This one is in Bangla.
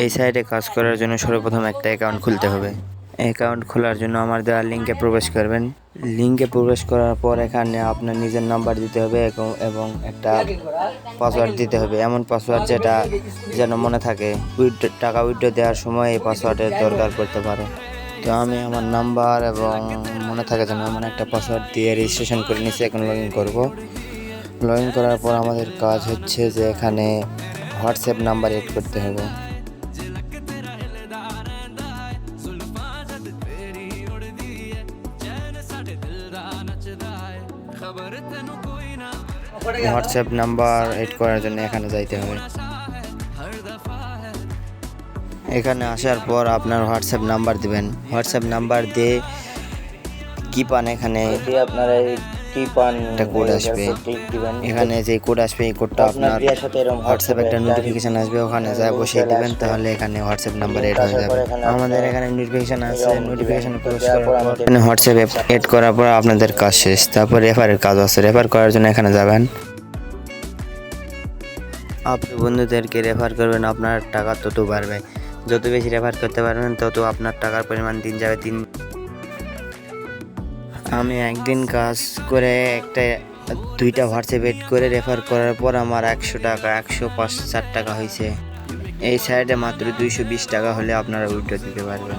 এই সাইটে কাজ করার জন্য সর্বপ্রথম একটা অ্যাকাউন্ট খুলতে হবে। অ্যাকাউন্ট খোলার জন্য আমার দেওয়া লিঙ্কে প্রবেশ করবেন। লিঙ্কে প্রবেশ করার পর এখানে আপনার নিজের নাম্বার দিতে হবে এবং একটা পাসওয়ার্ড দিতে হবে, এমন পাসওয়ার্ড যেটা যেন মনে থাকে। টাকা উইথড্র দেওয়ার সময় এই পাসওয়ার্ডের দরকার পড়তে পারে। তো আমি আমার নাম্বার এবং মনে থাকে যেন এমন একটা পাসওয়ার্ড দিয়ে রেজিস্ট্রেশন করে নিচ্ছি। এখন লগ ইন করবো। লগ ইন করার পর আমাদের কাজ হচ্ছে যে এখানে হোয়াটসঅ্যাপ নাম্বার এড করতে হবে। হোয়াটসঅ্যাপ নাম্বার এড করার জন্য এখানে যাইতে হবে। এখানে আসার পর আপনার হোয়াটসঅ্যাপ নাম্বার দিবেন। হোয়াটসঅ্যাপ নাম্বার দিয়ে কি পান, এখানে আপনারা কি পান একটা কোড আসবে। এখানে যে কোড আসবে এই কোডটা আপনার হোয়াটসঅ্যাপে একটা নোটিফিকেশন আসবে, ওখানে যা বসিয়ে দিবেন, তাহলে এখানে হোয়াটসঅ্যাপ নাম্বার এড হয়ে যাবে। আমাদের এখানে নোটিফিকেশন আছে, নোটিফিকেশন ক্লোজ করার পর এখানে হোয়াটসঅ্যাপ এড করার পর আপনাদের কাজ শেষ। তারপর রেফারের কাজ আছে। রেফার করার জন্য এখানে যাবেন। আপনি বন্ধুদেরকে রেফার করবেন, আপনার টাকা তত বাড়বে। যত বেশি রেফার করতে পারবেন তত আপনার টাকার পরিমাণ দিন যাবে তিন। আমি একদিন কাজ করে দুইটা হোয়াটসঅ্যাপ এড করে রেফার করার পর আমার 100 টাকা 104 টাকা হয়েছে। এই সাইডে মাত্র 220 টাকা হলে আপনারা উইথড্র দিতে পারবেন।